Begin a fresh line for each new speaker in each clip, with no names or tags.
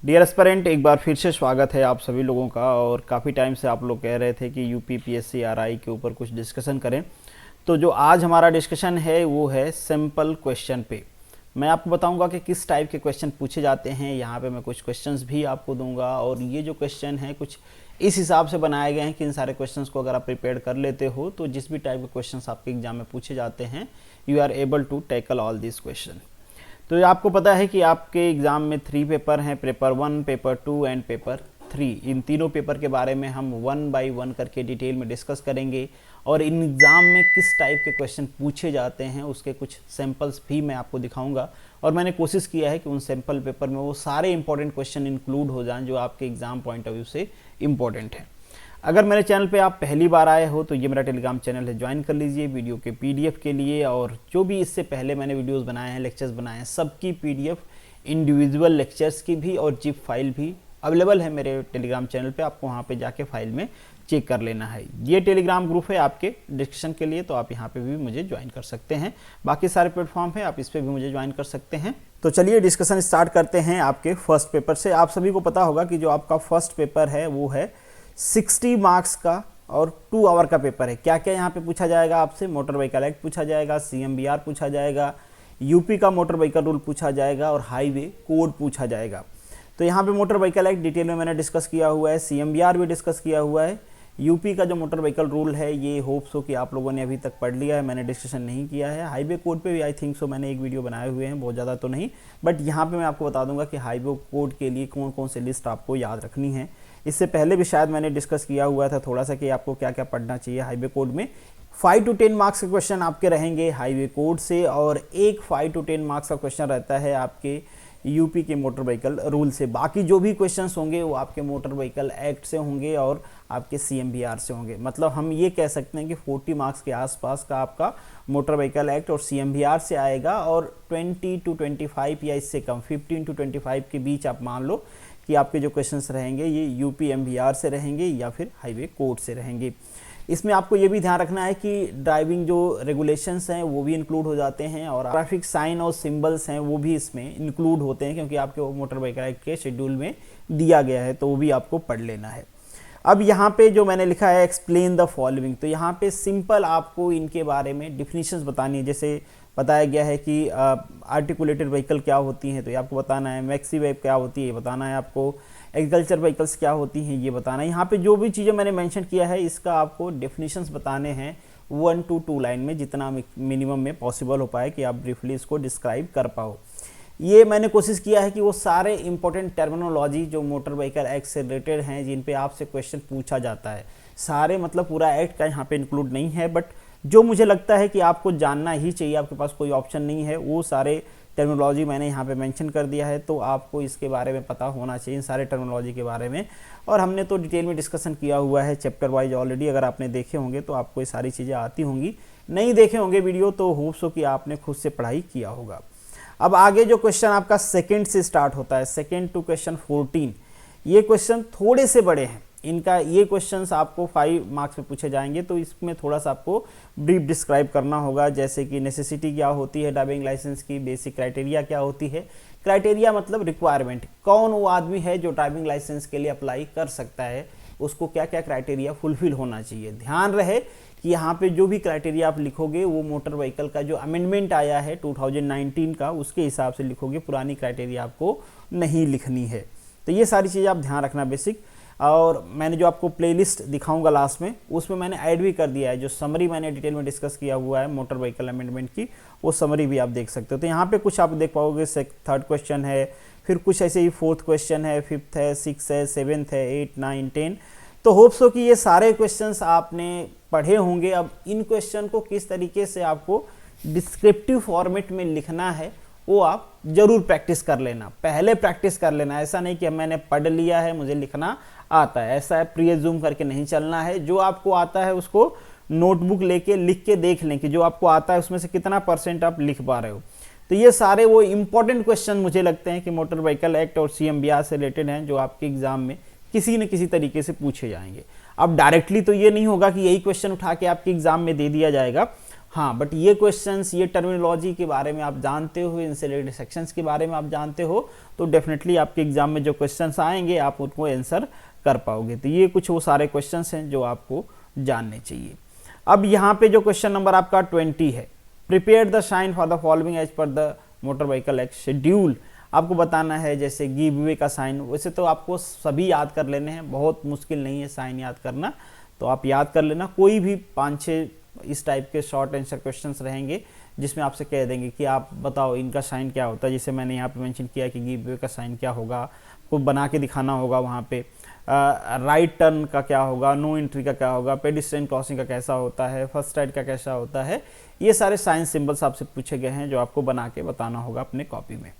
Dear aspirant, एक बार फिर से स्वागत है आप सभी लोगों का। और काफ़ी टाइम से आप लोग कह रहे थे कि यूपी पीएससी आरआई के ऊपर कुछ डिस्कशन करें। तो जो आज हमारा डिस्कशन है वो है सिंपल क्वेश्चन पे। मैं आपको बताऊंगा कि किस टाइप के क्वेश्चन पूछे जाते हैं। यहाँ पे मैं कुछ क्वेश्चंस भी आपको दूंगा और ये जो क्वेश्चन है कुछ इस हिसाब से बनाए गए हैं कि इन सारे क्वेश्चंस को अगर आप प्रिपेयर कर लेते हो तो जिस भी टाइप के क्वेश्चंस आपके एग्जाम में पूछे जाते हैं you are able to tackle all this question. तो ये आपको पता है कि आपके एग्ज़ाम में 3 पेपर हैं, पेपर 1, पेपर 2 एंड पेपर 3। इन तीनों पेपर के बारे में हम 1 बाय 1 करके डिटेल में डिस्कस करेंगे और इन एग्ज़ाम में किस टाइप के क्वेश्चन पूछे जाते हैं उसके कुछ सैम्पल्स भी मैं आपको दिखाऊंगा। और मैंने कोशिश किया है कि उन सैम्पल पेपर में वो सारे इंपॉर्टेंट क्वेश्चन इंक्लूड हो जाएं जो आपके एग्ज़ाम पॉइंट ऑफ व्यू से इम्पॉर्टेंट है। अगर मेरे चैनल पे आप पहली बार आए हो तो ये मेरा टेलीग्राम चैनल है, ज्वाइन कर लीजिए वीडियो के पीडीएफ के लिए। और जो भी इससे पहले मैंने वीडियोस बनाए हैं, लेक्चर्स बनाए हैं, सबकी पीडीएफ, इंडिविजुअल लेक्चर्स की भी और जिप फाइल भी अवेलेबल है मेरे टेलीग्राम चैनल पे। आपको वहाँ पे जाके फाइल में चेक कर लेना है। ये टेलीग्राम ग्रुप है आपके डिस्कशन के लिए, तो आप यहाँ पे भी मुझे ज्वाइन कर सकते हैं। बाकी सारे प्लेटफॉर्म है, आप इस पर भी मुझे ज्वाइन कर सकते हैं। तो चलिए डिस्कशन स्टार्ट करते हैं आपके फर्स्ट पेपर से। आप सभी को पता होगा कि जो आपका फर्स्ट पेपर है वो है 60 मार्क्स का और 2 आवर का पेपर है। क्या क्या यहाँ पे पूछा जाएगा आपसे? मोटर व्हीकल एक्ट पूछा जाएगा, सीएमबीआर पूछा जाएगा, यूपी का मोटर व्हीकल रूल पूछा जाएगा और हाईवे कोड पूछा जाएगा। तो यहाँ पे मोटर व्हीकल एक्ट डिटेल में मैंने डिस्कस किया हुआ है, सीएमबीआर भी डिस्कस किया हुआ है। यूपी का जो मोटर व्हीकल रूल है ये होप सो कि आप लोगों ने अभी तक पढ़ लिया है, मैंने डिस्कशन नहीं किया है। हाईवे कोड पे भी आई थिंक सो मैंने एक वीडियो बनाए हुए हैं, बहुत ज़्यादा तो नहीं, बट यहाँ पे मैं आपको बता दूंगा कि हाईवे कोड के लिए कौन कौन से लिस्ट आपको याद रखनी है। इससे पहले भी शायद मैंने डिस्कस किया हुआ था थोड़ा सा कि आपको क्या क्या पढ़ना चाहिए हाईवे कोड में। 5 to 10 मार्क्स के क्वेश्चन आपके रहेंगे हाईवे कोड से और एक 5 to 10 मार्क्स का क्वेश्चन रहता है आपके यूपी के मोटर व्हीकल रूल से। बाकी जो भी क्वेश्चंस होंगे वो आपके मोटर व्हीकल एक्ट से होंगे और आपके सीएमबीआर से होंगे। मतलब हम ये कह सकते हैं कि 40 मार्क्स के आसपास का आपका मोटर व्हीकल एक्ट और सीएमबीआर से आएगा और 20 to 25 या इससे कम 15 to 25 के बीच आप मान लो कि आपके जो क्वेश्चंस रहेंगे ये यूपी एमबीआर से रहेंगे या फिर हाईवे कोड से रहेंगे। इसमें आपको ये भी ध्यान रखना है कि ड्राइविंग जो रेगुलेशंस हैं वो भी इंक्लूड हो जाते हैं और ट्रैफिक साइन और सिंबल्स हैं वो भी इसमें इंक्लूड होते हैं, क्योंकि आपके मोटर व्हीकल एक्ट के शेड्यूल में दिया गया है, तो वो भी आपको पढ़ लेना है। अब यहाँ पे जो मैंने लिखा है एक्सप्लेन द फॉलोइंग, तो यहाँ पे सिंपल आपको इनके बारे में डिफिनीशंस बतानी है। जैसे बताया गया है कि आर्टिकुलेटेड व्हीकल क्या होती हैं तो ये आपको बताना है, मैक्सी वेव क्या होती है ये बताना है आपको, एग्रीकल्चर व्हीकल्स क्या होती हैं ये बताना है। यहाँ पे जो भी चीज़ें मैंने मेंशन किया है इसका आपको डेफिनेशंस बताने हैं 1 to 2 लाइन में, जितना मिनिमम में पॉसिबल हो पाए कि आप ब्रीफली इसको डिस्क्राइब कर पाओ। ये मैंने कोशिश किया है कि वो सारे इंपॉर्टेंट टर्मिनोलॉजी जो मोटर व्हीकल एक्ट से रिलेटेड हैं जिन पे आपसे क्वेश्चन पूछा जाता है, सारे मतलब पूरा एक्ट का यहाँ पे इंक्लूड नहीं है, बट जो मुझे लगता है कि आपको जानना ही चाहिए, आपके पास कोई ऑप्शन नहीं है, वो सारे टर्मिनोलॉजी मैंने यहाँ पे मेंशन कर दिया है। तो आपको इसके बारे में पता होना चाहिए, इन सारे टर्मिनोलॉजी के बारे में। और हमने तो डिटेल में डिस्कशन किया हुआ है चैप्टर वाइज ऑलरेडी, अगर आपने देखे होंगे तो आपको ये सारी चीज़ें आती होंगी। नहीं देखे होंगे वीडियो तो होप्स हो कि आपने खुद से पढ़ाई किया होगा। अब आगे जो क्वेश्चन आपका सेकेंड से स्टार्ट होता है, सेकेंड टू क्वेश्चन 14, ये क्वेश्चन थोड़े से बड़े हैं। इनका ये क्वेश्चंस आपको 5 मार्क्स में पूछे जाएंगे, तो इसमें थोड़ा सा आपको ब्रीफ डिस्क्राइब करना होगा। जैसे कि नेसेसिटी क्या होती है ड्राइविंग लाइसेंस की, बेसिक क्राइटेरिया क्या होती है। क्राइटेरिया मतलब रिक्वायरमेंट, कौन वो आदमी है जो ड्राइविंग लाइसेंस के लिए अप्लाई कर सकता है, उसको क्या क्या क्राइटेरिया फुलफिल होना चाहिए। ध्यान रहे कि यहाँ पे जो भी क्राइटेरिया आप लिखोगे वो मोटर व्हीकल का जो अमेंडमेंट आया है 2019 का उसके हिसाब से लिखोगे, पुरानी क्राइटेरिया आपको नहीं लिखनी है। तो ये सारी चीज़ें आप ध्यान रखना बेसिक। और मैंने जो आपको प्लेलिस्ट दिखाऊंगा लास्ट में उसमें मैंने ऐड भी कर दिया है, जो समरी मैंने डिटेल में डिस्कस किया हुआ है मोटर व्हीकल अमेंडमेंट की, वो समरी भी आप देख सकते हो। तो यहाँ पे कुछ आप देख पाओगे, 3rd क्वेश्चन है, फिर कुछ ऐसे ही 4th क्वेश्चन है, 5th है, 6th है, 7th है, 8, 9, 10। तो होप्स हो कि ये सारे क्वेश्चंस आपने पढ़े होंगे। अब इन क्वेश्चन को किस तरीके से आपको डिस्क्रिप्टिव फॉर्मेट में लिखना है वो आप जरूर प्रैक्टिस कर लेना, पहले प्रैक्टिस कर लेना। ऐसा नहीं कि मैंने पढ़ लिया है मुझे लिखना आता है, ऐसा है प्रीअज्यूम करके नहीं चलना है। जो आपको आता है उसको नोटबुक लेके लिख के देख लें कि जो आपको आता है उसमें से कितना % आप लिख पा रहे हो। तो ये सारे वो इंपॉर्टेंट क्वेश्चन मुझे लगते हैं कि मोटर व्हीकल एक्ट और सीएमबीआर से रिलेटेड हैं, जो आपके एग्जाम में किसी न किसी तरीके से पूछे जाएंगे। अब डायरेक्टली तो ये नहीं होगा कि यही क्वेश्चन उठा के आपके एग्जाम में दे दिया जाएगा। हाँ, बट ये क्वेश्चंस, ये टर्मिनोलॉजी के बारे में आप जानते हो, इनसे रिलेटेड सेक्शंस के बारे में आप जानते हो, तो डेफिनेटली आपके एग्जाम में जो क्वेश्चंस आएंगे आप उनको आंसर कर पाओगे। तो ये कुछ वो सारे क्वेश्चंस हैं जो आपको जानने चाहिए। अब यहाँ पे जो क्वेश्चन नंबर आपका 20 है, prepare the sign for the following as per the motor vehicle act schedule. आपको बताना है जैसे गिव वे का साइन, वैसे तो आपको सभी याद कर लेने हैं, बहुत मुश्किल नहीं है साइन याद करना, तो आप याद कर लेना। कोई भी 5-6 इस टाइप के शॉर्ट आंसर क्वेश्चंस रहेंगे जिसमें आपसे कह देंगे कि आप बताओ इनका साइन क्या होता है। जैसे मैंने यहाँ पे मेंशन किया कि गिव वे का साइन क्या होगा, को बना के दिखाना होगा वहाँ पे। राइट टर्न का क्या होगा, नो एंट्री का क्या होगा, पेडिस्ट्रियन क्रॉसिंग का कैसा होता है, फर्स्ट राइड का कैसा होता है। ये सारे साइन सिंबल्स आपसे पूछे गए हैं जो आपको बना के बताना होगा अपने कॉपी में।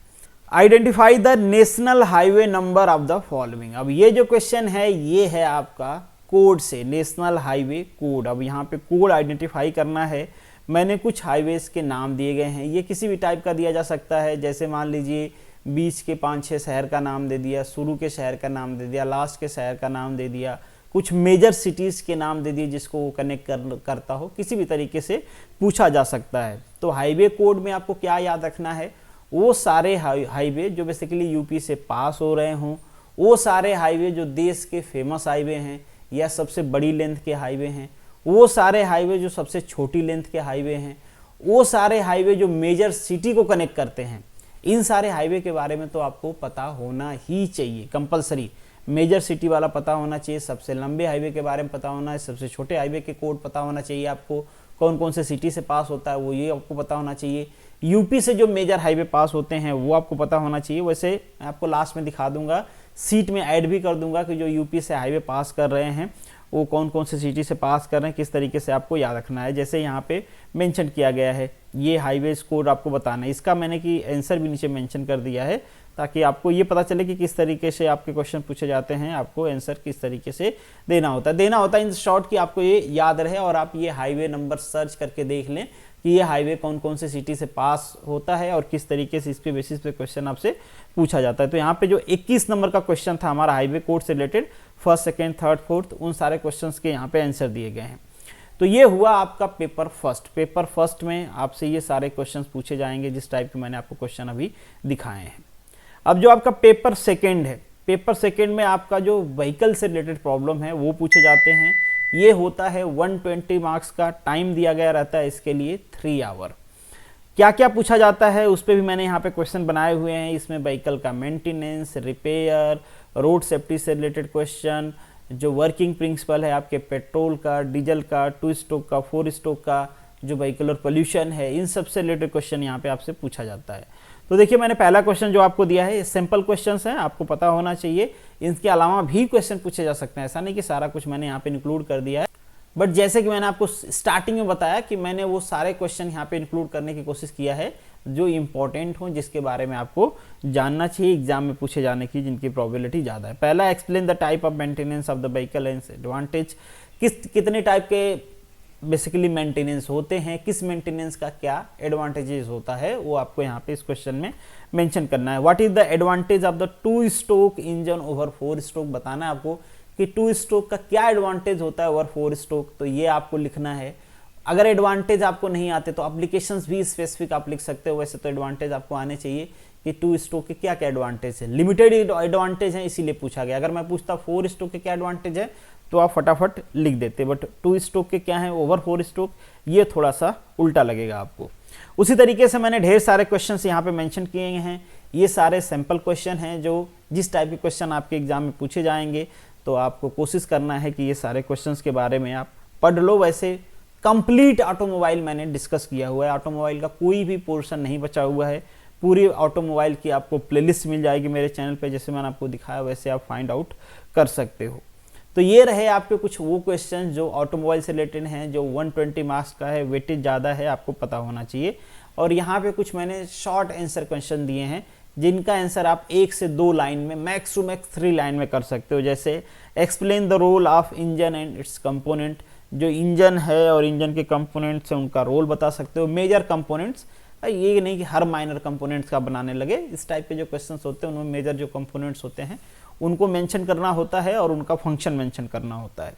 Identify the national highway number of the following. अब ये जो क्वेश्चन है ये है आपका कोड से, नेशनल हाईवे कोड। अब यहाँ पे कोड आइडेंटिफाई करना है। मैंने कुछ हाईवेज के नाम दिए गए हैं, ये किसी भी टाइप का दिया जा सकता है। जैसे मान लीजिए बीच के 5-6 शहर का नाम दे दिया, शुरू के शहर का नाम दे दिया, लास्ट के शहर का नाम दे दिया, कुछ मेजर सिटीज़ के नाम दे दिए जिसको वो कनेक्ट करता हो, किसी भी तरीके से पूछा जा सकता है। तो हाईवे कोड में आपको क्या याद रखना है, वो सारे हाईवे जो बेसिकली यूपी से पास हो रहे हों, वो सारे हाईवे जो देश के फेमस हाईवे हैं या सबसे बड़ी लेंथ के हाईवे हैं, वो सारे हाईवे जो सबसे छोटी लेंथ के हाईवे हैं, वो सारे हाईवे जो मेजर सिटी को कनेक्ट करते हैं, इन सारे हाईवे के बारे में तो आपको पता होना ही चाहिए, कंपलसरी। मेजर सिटी वाला पता होना चाहिए, सबसे लंबे हाईवे के बारे में पता होना है, सबसे छोटे हाईवे के कोड पता होना चाहिए आपको, कौन कौन से सिटी से पास होता है वो ये आपको पता होना चाहिए। यूपी से जो मेजर हाईवे पास होते हैं वो आपको पता होना चाहिए। वैसे आपको लास्ट में दिखा दूंगा, सीट में ऐड भी कर दूंगा कि जो यूपी से हाईवे पास कर रहे हैं वो कौन कौन से सिटी से पास कर रहे हैं, किस तरीके से आपको याद रखना है। जैसे यहाँ पे मेंशन किया गया है, ये हाईवे कोड आपको बताना है। इसका मैंने कि आंसर भी नीचे मेंशन कर दिया है ताकि आपको ये पता चले कि किस तरीके से आपके क्वेश्चन पूछे जाते हैं, आपको आंसर किस तरीके से देना होता है इन शॉर्ट की आपको ये याद रहे। और आप ये हाईवे नंबर सर्च करके देख लें कि ये हाईवे कौन कौन से सिटी से पास होता है और किस तरीके से इस पे बेसिस पे क्वेश्चन आपसे पूछा जाता है। तो यहाँ पे जो 21 नंबर का क्वेश्चन था हमारा हाईवे कोड से related, first, second, third, fourth, उन सारे क्वेश्चंस के यहाँ पे आंसर दिए गए हैं। तो ये हुआ आपका पेपर फर्स्ट। पेपर फर्स्ट में आपसे ये सारे क्वेश्चंस पूछे जाएंगे जिस टाइप के मैंने आपको क्वेश्चन अभी दिखाए हैं। अब जो आपका पेपर सेकेंड है, पेपर सेकेंड में आपका जो व्हीकल से रिलेटेड प्रॉब्लम है वो पूछे जाते हैं। ये होता है 120 मार्क्स का, टाइम दिया गया रहता है इसके लिए 3 आवर। क्या क्या पूछा जाता है उस पर भी मैंने यहाँ पे क्वेश्चन बनाए हुए हैं। इसमें व्हीकल का मेंटेनेंस, रिपेयर, रोड सेफ्टी से रिलेटेड क्वेश्चन, जो वर्किंग प्रिंसिपल है आपके पेट्रोल का, डीजल का, 2 स्ट्रोक का, 4 स्ट्रोक का, जो व्हीकल पोल्यूशन है, इन सब से रिलेटेड क्वेश्चन यहाँ पे आपसे पूछा जाता है। तो देखिए मैंने पहला क्वेश्चन जो आपको दिया है सिंपल क्वेश्चंस हैं, आपको पता होना चाहिए। इनके अलावा भी क्वेश्चन पूछे जा सकते हैं, ऐसा नहीं कि सारा कुछ मैंने यहाँ पे इंक्लूड कर दिया है। बट जैसे कि मैंने आपको स्टार्टिंग में बताया कि मैंने वो सारे क्वेश्चन यहाँ पे इंक्लूड करने की कोशिश किया है जो इंपॉर्टेंट हो, जिसके बारे में आपको जानना चाहिए एग्जाम में पूछे जाने की, जिनकी प्रोबेबिलिटी ज़्यादा है। पहला, explain the type of maintenance of the vehicle and advantage. कितने टाइप के बेसिकली मेंटेनेंस होते हैं, किस मेंटेनेंस का क्या एडवांटेजेस होता है, वो आपको यहाँ पे इस क्वेश्चन में मेंशन करना है। What is the advantage of the 2 stroke engine over 4 stroke, बताना है आपको कि 2 स्ट्रोक का क्या एडवांटेज होता है ओवर 4 स्ट्रोक, तो ये आपको लिखना है। अगर एडवांटेज आपको नहीं आते तो एप्लीकेशंस भी स्पेसिफिक आप लिख सकते हो, वैसे तो एडवांटेज आपको आने चाहिए कि 2 स्ट्रोक के क्या क्या एडवांटेज है। लिमिटेड एडवांटेज है इसीलिए पूछा गया। अगर मैं पूछता 4 स्ट्रोक के क्या एडवांटेज है तो आप फटाफट लिख देते, बट 2 स्ट्रोक के क्या है ओवर 4 स्ट्रोक, ये थोड़ा सा उल्टा लगेगा आपको। उसी तरीके से मैंने ढेर सारे क्वेश्चन यहाँ पे मेंशन किए हैं। ये सारे सैंपल क्वेश्चन हैं जो जिस टाइप के क्वेश्चन आपके एग्जाम में पूछे जाएंगे, तो आपको कोशिश करना है कि ये सारे क्वेश्चंस के बारे में आप पढ़ लो। वैसे कंप्लीट ऑटोमोबाइल मैंने डिस्कस किया हुआ है, ऑटोमोबाइल का कोई भी पोर्शन नहीं बचा हुआ है। पूरी ऑटोमोबाइल की आपको प्लेलिस्ट मिल जाएगी मेरे चैनल पे, जैसे मैंने आपको दिखाया वैसे आप फाइंड आउट कर सकते हो। तो ये रहे आपके कुछ वो क्वेश्चन जो ऑटोमोबाइल से रिलेटेड हैं, जो 120 मार्क्स का है, वेटेज ज़्यादा है, आपको पता होना चाहिए। और यहाँ पे कुछ मैंने शॉर्ट आंसर क्वेश्चन दिए हैं जिनका आंसर आप 1 से 2 लाइन में, मैक्स टू मैक्स 3 लाइन में कर सकते हो। जैसे explain the role of engine and its component, जो इंजन है और इंजन के कंपोनेंट्स हैं उनका रोल बता सकते हो। मेजर कंपोनेंट्स, ये नहीं कि हर माइनर कंपोनेंट्स का बनाने लगे, इस टाइप के जो क्वेश्चंस होते हैं उनमें मेजर जो कंपोनेंट्स होते हैं उनको मेंशन करना होता है और उनका फंक्शन मेंशन करना होता है।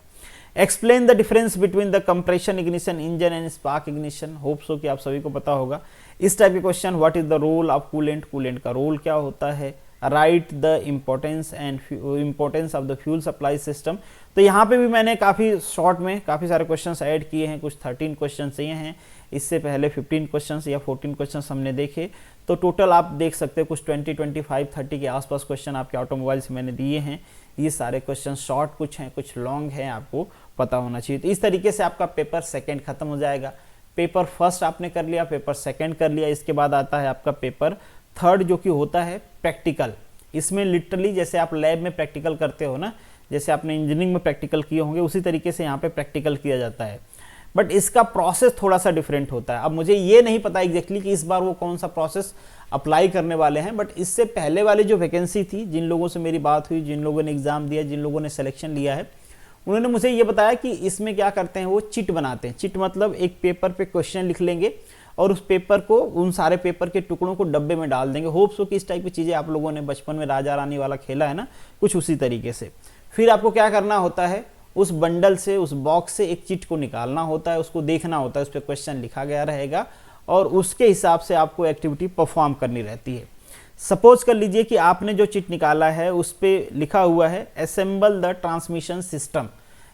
Explain the difference between the compression ignition engine and spark ignition. Hope so कि आप सभी को पता होगा इस टाइप के question. What is the role of coolant, coolant का रोल क्या होता है। Write the importance and importance of the fuel supply system. तो यहाँ पे भी मैंने काफ़ी शॉर्ट में काफ़ी सारे क्वेश्चंस ऐड किए हैं, कुछ 13 क्वेश्चंस ये हैं, इससे पहले 15 क्वेश्चंस या 14 क्वेश्चंस हमने देखे। तो टोटल आप देख सकते हैं कुछ 20, 25, 30 के आसपास क्वेश्चन आपके ऑटोमोबाइल से मैंने दिए हैं। ये सारे क्वेश्चन शॉर्ट कुछ हैं, कुछ लॉन्ग हैं, आपको पता होना चाहिए। तो इस तरीके से आपका पेपर सेकेंड खत्म हो जाएगा। पेपर फर्स्ट आपने कर लिया, पेपर सेकेंड कर लिया, इसके बाद आता है आपका पेपर थर्ड जो कि होता है प्रैक्टिकल। इसमें लिटरली जैसे आप लैब में प्रैक्टिकल करते हो ना, जैसे आपने इंजीनियरिंग में प्रैक्टिकल किए होंगे, उसी तरीके से यहाँ पे प्रैक्टिकल किया जाता है, बट इसका प्रोसेस थोड़ा सा डिफरेंट होता है। अब मुझे ये नहीं पता एग्जैक्टली कि इस बार वो कौन सा प्रोसेस अप्लाई करने वाले हैं, बट इससे पहले वाली जो वैकेंसी थी, जिन लोगों से मेरी बात हुई, जिन लोगों ने एग्जाम दिया, जिन लोगों ने सिलेक्शन लिया है, उन्होंने मुझे ये बताया कि इसमें क्या करते हैं, वो चिट बनाते हैं। चिट मतलब एक पेपर पे क्वेश्चन लिख लेंगे और उस पेपर को, उन सारे पेपर के टुकड़ों को डब्बे में डाल देंगे। होप्स हो कि इस टाइप की चीज़ें आप लोगों ने बचपन में राजा रानी वाला खेला है ना, कुछ उसी तरीके से। फिर आपको क्या करना होता है, उस बंडल से, उस बॉक्स से एक चिट को निकालना होता है, उसको देखना होता है, उस पर क्वेश्चन लिखा गया रहेगा और उसके हिसाब से आपको एक्टिविटी परफॉर्म करनी रहती है। सपोज कर लीजिए कि आपने जो चिट निकाला है उस पर लिखा हुआ है असेंबल द ट्रांसमिशन सिस्टम।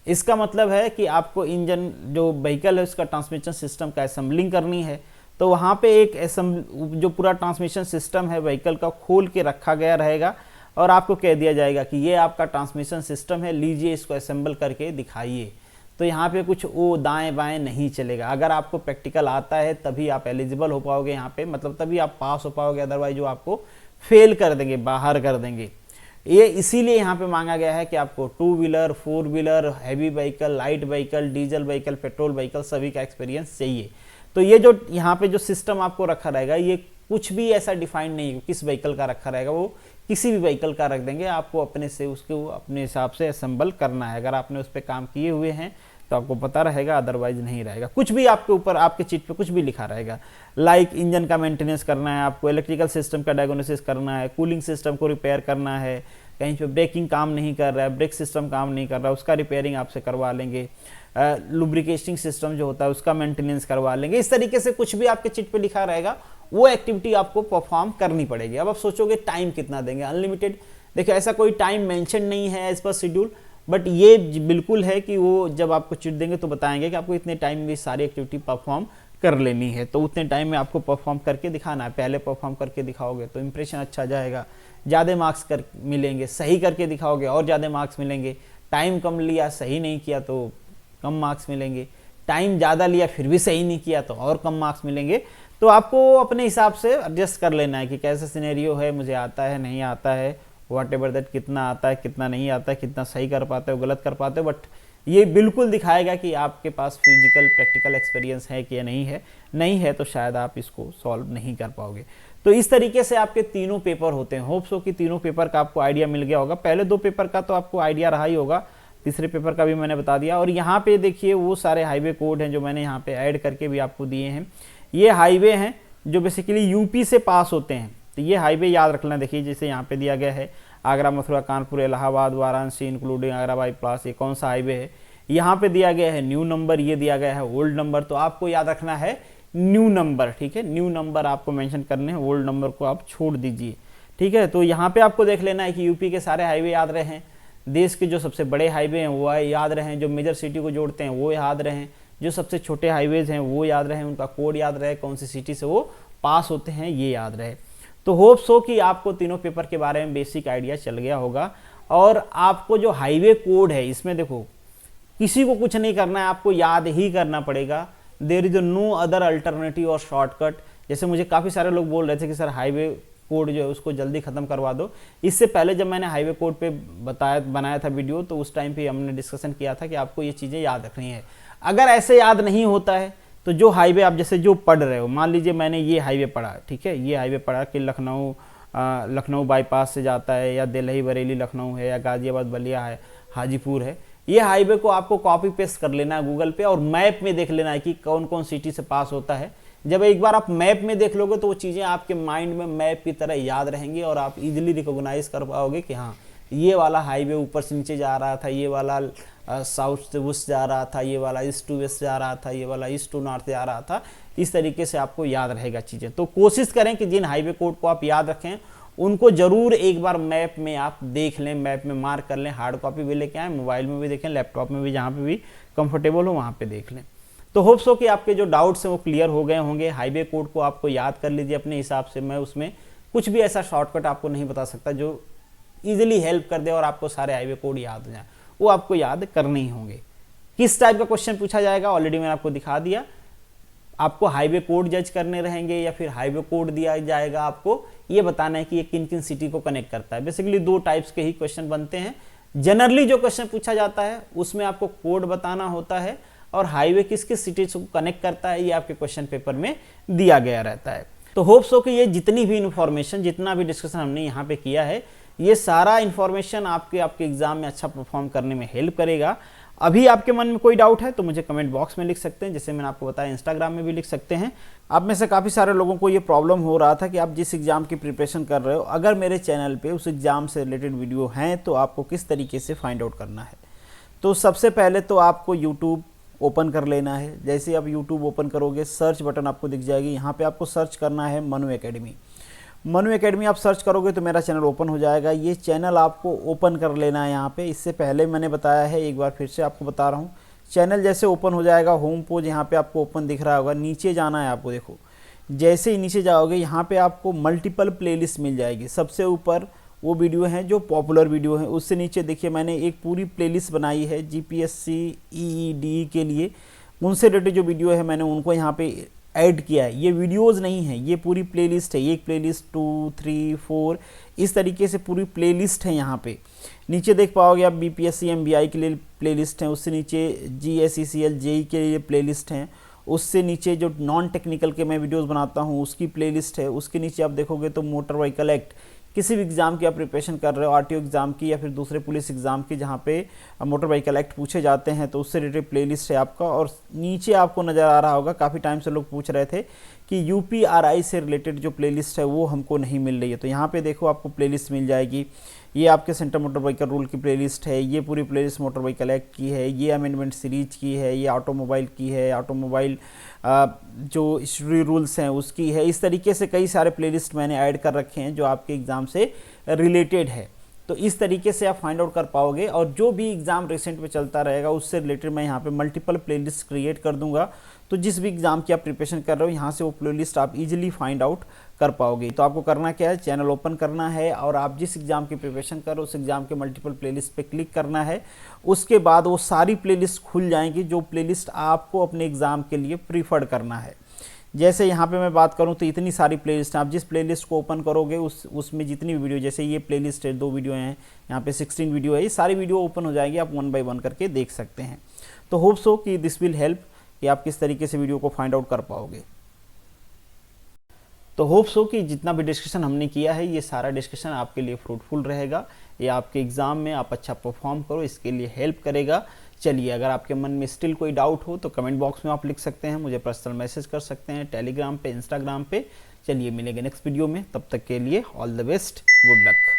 इसका मतलब है कि आपको इंजन जो व्हीकल है उसका ट्रांसमिशन सिस्टम का असेंबलिंग करनी है। तो वहाँ पे एक जो पूरा ट्रांसमिशन सिस्टम है व्हीकल का खोल के रखा गया रहेगा और आपको कह दिया जाएगा कि ये आपका ट्रांसमिशन सिस्टम है, लीजिए इसको असेंबल करके दिखाइए। तो यहाँ पे कुछ वो दाएं बाएं नहीं चलेगा। अगर आपको प्रैक्टिकल आता है तभी आप एलिजिबल हो पाओगे यहाँ पे, मतलब तभी आप पास हो पाओगे, अदरवाइज जो आपको फेल कर देंगे, बाहर कर देंगे। ये इसीलिए यहाँ पे मांगा गया है कि आपको 2 wheeler, 4 wheeler, heavy vehicle, light vehicle, diesel vehicle, petrol vehicle सभी का एक्सपीरियंस चाहिए। तो ये जो यहाँ पे जो सिस्टम आपको रखा रहेगा, ये कुछ भी ऐसा डिफाइंड नहीं है किस व्हीकल का रखा रहेगा, वो किसी भी व्हीकल का रख देंगे। आपको अपने से उसको अपने हिसाब से असेंबल करना है। अगर आपने उस पर काम किए हुए हैं तो आपको पता रहेगा, अदरवाइज नहीं रहेगा। कुछ भी आपके ऊपर, आपके चिट पे कुछ भी लिखा रहेगा, लाइक इंजन का मेंटेनेंस करना है आपको, इलेक्ट्रिकल सिस्टम का डायग्नोसिस करना है, कूलिंग सिस्टम को रिपेयर करना है, कहीं पे ब्रेकिंग काम नहीं कर रहा है, ब्रेक सिस्टम काम नहीं कर रहा है, उसका रिपेयरिंग आपसे करवा लेंगे, लुब्रिकेटिंग सिस्टम जो होता है उसका मेंटेनेंस करवा लेंगे। इस तरीके से कुछ भी आपके चिट पे लिखा रहेगा वो एक्टिविटी आपको परफॉर्म करनी पड़ेगी। अब आप सोचोगे टाइम कितना देंगे, अनलिमिटेड। देखिए ऐसा कोई टाइम मेंशन नहीं है एज पर शेड्यूल, बट ये बिल्कुल है कि वो जब आपको चिट देंगे तो बताएंगे कि आपको इतने टाइम में सारी एक्टिविटी परफॉर्म कर लेनी है, तो उतने टाइम में आपको परफॉर्म करके दिखाना है। पहले परफॉर्म करके दिखाओगे तो इंप्रेशन अच्छा जाएगा, ज़्यादा मार्क्स कर मिलेंगे। सही करके दिखाओगे और ज़्यादा मार्क्स मिलेंगे। टाइम कम लिया, सही नहीं किया तो कम मार्क्स मिलेंगे। टाइम ज़्यादा लिया फिर भी सही नहीं किया तो और कम मार्क्स मिलेंगे। तो आपको अपने हिसाब से एडजस्ट कर लेना है कि कैसा सिनेरियो है, मुझे आता है नहीं आता है, वॉट एवर दैट, कितना आता है कितना नहीं आता है, कितना सही कर पाते हो गलत कर पाते हो। बट ये बिल्कुल दिखाएगा कि आपके पास फिजिकल प्रैक्टिकल एक्सपीरियंस है कि नहीं है तो शायद आप इसको सॉल्व नहीं कर पाओगे। तो इस तरीके से आपके तीनों पेपर होते हैं। होप्स हो कि तीनों पेपर का आपको आइडिया मिल गया होगा। पहले 2 पेपर का तो आपको आइडिया रहा ही होगा, तीसरे पेपर का भी मैंने बता दिया। और यहाँ पे देखिए वो सारे हाईवे कोड हैं जो मैंने यहाँ पे ऐड करके भी आपको दिए हैं। ये हाईवे हैं जो बेसिकली यूपी से पास होते हैं, तो ये हाईवे याद रखना। देखिए जैसे यहाँ पे दिया गया है आगरा, मथुरा, कानपुर, इलाहाबाद, वाराणसी इंक्लूडिंग आगरा बाईपास, ये कौन सा हाईवे है। यहाँ पे दिया गया है न्यू नंबर, ये दिया गया है ओल्ड नंबर। तो आपको याद रखना है न्यू नंबर, ठीक है, न्यू नंबर आपको मेंशन करने हैं, ओल्ड नंबर को आप छोड़ दीजिए, ठीक है। तो यहाँ पे आपको देख लेना है कि यूपी के सारे हाईवे याद रहे हैं, देश के जो सबसे बड़े हाईवे हैं वो याद रहे, जो मेजर सिटी को जोड़ते हैं वो याद रहे, जो सबसे छोटे हाईवेज हैं वो याद रहे, उनका कोड याद रहे, कौन सी सिटी से वो पास होते हैं ये याद रहे। तो होप्स हो कि आपको तीनों पेपर के बारे में बेसिक आइडिया चल गया होगा। और आपको जो हाईवे कोड है इसमें देखो किसी को कुछ नहीं करना है, आपको याद ही करना पड़ेगा। There is no other alternative और शॉर्टकट। जैसे मुझे काफ़ी सारे लोग बोल रहे थे कि सर हाईवे कोड जो है उसको जल्दी ख़त्म करवा दो। इससे पहले जब मैंने हाईवे कोड पे बनाया था वीडियो, तो उस टाइम पे हमने डिस्कशन किया था कि आपको ये चीज़ें याद रखनी है। अगर ऐसे याद नहीं होता है तो जो हाईवे आप जैसे जो पढ़ रहे हो, मान लीजिए मैंने ये हाईवे पढ़ा, ठीक है, ये हाईवे पढ़ा कि लखनऊ बाईपास से जाता है, या दिल्ली बरेली लखनऊ है, या गाजियाबाद बलिया है, हाजीपुर है। ये हाईवे को आपको कॉपी पेस्ट कर लेना है गूगल पे और मैप में देख लेना है कि कौन कौन सिटी से पास होता है। जब एक बार आप मैप में देख लोगे तो वो चीज़ें आपके माइंड में मैप की तरह याद रहेंगी और आप इजीली रिकॉग्नाइज कर पाओगे कि हाँ ये वाला हाईवे ऊपर से नीचे जा रहा था, ये वाला साउथ से वेस्ट जा रहा था, ये वाला ईस्ट टू वेस्ट जा रहा था, ये वाला ईस्ट टू नॉर्थ जा रहा था। इस तरीके से आपको याद रहेगा चीज़ें। तो कोशिश करें कि जिन हाईवे कोड को आप याद रखें उनको जरूर एक बार मैप में आप देख लें, मैप में मार्क कर लें, हार्ड कॉपी भी लेके आएँ, मोबाइल में भी देखें, लैपटॉप में भी, जहाँ पे भी कंफर्टेबल हो वहाँ पे देख लें। तो होप्स हो कि आपके जो डाउट्स हैं वो क्लियर हो गए होंगे। हाईवे कोड को आपको याद कर लीजिए अपने हिसाब से। मैं उसमें कुछ भी ऐसा शॉर्टकट आपको नहीं बता सकता जो ईजिली हेल्प कर दे और आपको सारे हाईवे कोड याद हो जाए, वो आपको याद करने ही होंगे। किस टाइप का क्वेश्चन पूछा जाएगा ऑलरेडी मैंने आपको दिखा दिया। आपको हाईवे कोड जज करने रहेंगे या फिर हाईवे कोड दिया जाएगा, आपको ये बताना है कि ये किन किन सिटी को कनेक्ट करता है। बेसिकली 2 टाइप्स के ही क्वेश्चन बनते हैं। जनरली जो क्वेश्चन पूछा जाता है उसमें आपको कोड बताना होता है, और हाईवे किस किस सिटी को कनेक्ट करता है ये आपके क्वेश्चन पेपर में दिया गया रहता है। तो होप्स हो कि ये जितनी भी इंफॉर्मेशन, जितना भी डिस्कशन हमने यहाँ पे किया है, ये सारा इंफॉर्मेशन आपके एग्जाम में अच्छा परफॉर्म करने में हेल्प करेगा। अभी आपके मन में कोई डाउट है तो मुझे कमेंट बॉक्स में लिख सकते हैं, जैसे मैंने आपको बताया इंस्टाग्राम में भी लिख सकते हैं। आप में से काफ़ी सारे लोगों को ये प्रॉब्लम हो रहा था कि आप जिस एग्ज़ाम की प्रिपरेशन कर रहे हो, अगर मेरे चैनल पे उस एग्ज़ाम से रिलेटेड वीडियो हैं तो आपको किस तरीके से फाइंड आउट करना है। तो सबसे पहले तो आपको यूट्यूब ओपन कर लेना है। जैसे आप यूट्यूब ओपन करोगे, सर्च बटन आपको दिख जाएगी, यहाँ पे आपको सर्च करना है मनु एकेडमी। मनु एकेडमी आप सर्च करोगे तो मेरा चैनल ओपन हो जाएगा। ये चैनल आपको ओपन कर लेना है यहाँ पे। इससे पहले मैंने बताया है, एक बार फिर से आपको बता रहा हूँ। चैनल जैसे ओपन हो जाएगा, होम पेज यहाँ पे आपको ओपन दिख रहा होगा, नीचे जाना है आपको। देखो जैसे ही नीचे जाओगे यहाँ पे आपको मल्टीपल प्लेलिस्ट मिल जाएगी। सबसे ऊपर वो वीडियो हैं जो पॉपुलर वीडियो हैं, उससे नीचे देखिए मैंने एक पूरी प्लेलिस्ट बनाई है जीपीएससी ईईडी के लिए। उनसे रिलेटेड जो वीडियो है मैंने उनको यहाँ पे ऐड किया है। ये वीडियोस नहीं है, ये पूरी प्लेलिस्ट है। एक प्लेलिस्ट 2, 3, 4 इस तरीके से पूरी प्लेलिस्ट है। यहाँ पे नीचे देख पाओगे आप बीपीएससी एमबीआई के लिए प्लेलिस्ट हैं, उससे नीचे जीएसईसीएल जेई के लिए प्लेलिस्ट हैं, उससे नीचे जो नॉन टेक्निकल के मैं वीडियोस बनाता हूँ उसकी प्लेलिस्ट है। उसके नीचे आप देखोगे तो मोटर व्हीकल एक्ट, किसी भी एग्ज़ाम की आप प्रिपरेशन कर रहे हो, आरटीओ एग्ज़ाम की या फिर दूसरे पुलिस एग्ज़ाम की जहाँ पे मोटर व्हीकल एक्ट पूछे जाते हैं, तो उससे रिलेटेड प्लेलिस्ट है आपका। और नीचे आपको नज़र आ रहा होगा, काफ़ी टाइम से लोग पूछ रहे थे कि यूपीआरआई से रिलेटेड जो प्लेलिस्ट है वो हमको नहीं मिल रही है। तो यहाँ पे देखो आपको प्लेलिस्ट मिल जाएगी। ये आपके सेंट्रल मोटर व्हीकल रूल की प्लेलिस्ट है, ये पूरी प्लेलिस्ट मोटर व्हीकल एक्ट की है, ये अमेंडमेंट सीरीज की है, ये ऑटोमोबाइल की है, ऑटोमोबाइल जो स्टडी रूल्स हैं उसकी है। इस तरीके से कई सारे प्लेलिस्ट मैंने ऐड कर रखे हैं जो आपके एग्ज़ाम से रिलेटेड है। तो इस तरीके से आप फाइंड आउट कर पाओगे। और जो भी एग्ज़ाम रिसेंट में चलता रहेगा उससे रिलेटेड मैं यहाँ पे मल्टीपल प्लेलिस्ट क्रिएट कर दूंगा। तो जिस भी एग्ज़ाम की आप प्रिपरेशन कर रहे हो यहाँ से वो प्लेलिस्ट आप इजीली फाइंड आउट कर पाओगे। तो आपको करना क्या है, चैनल ओपन करना है और आप जिस एग्ज़ाम की प्रिपरेशन कर रहे हो उस एग्ज़ाम के मल्टीपल प्लेलिस्ट पे क्लिक करना है। उसके बाद वो सारी प्लेलिस्ट खुल जाएंगी जो प्लेलिस्ट आपको अपने एग्ज़ाम के लिए प्रीफर्ड करना है। जैसे यहाँ पे मैं बात करूँ तो इतनी सारी प्लेलिस्ट हैं। आप जिस प्लेलिस्ट को ओपन करोगे उसमें जितनी वीडियो, जैसे ये प्लेलिस्ट है 2 वीडियो हैं, यहाँ पे 16 वीडियो है, ये सारी वीडियो ओपन हो जाएगी, आप 1 बाय 1 करके देख सकते हैं। तो होप्स हो कि दिस विल हेल्प कि आप किस तरीके से वीडियो को फाइंड आउट कर पाओगे। तो होप्स हो कि जितना भी डिस्कशन हमने किया है ये सारा डिस्कशन आपके लिए फ्रूटफुल रहेगा, ये आपके एग्ज़ाम में आप अच्छा परफॉर्म करो इसके लिए हेल्प करेगा। चलिए, अगर आपके मन में स्टिल कोई डाउट हो तो कमेंट बॉक्स में आप लिख सकते हैं, मुझे पर्सनल मैसेज कर सकते हैं टेलीग्राम पे, इंस्टाग्राम पे। चलिए मिलेंगे नेक्स्ट वीडियो में, तब तक के लिए all the best, good luck.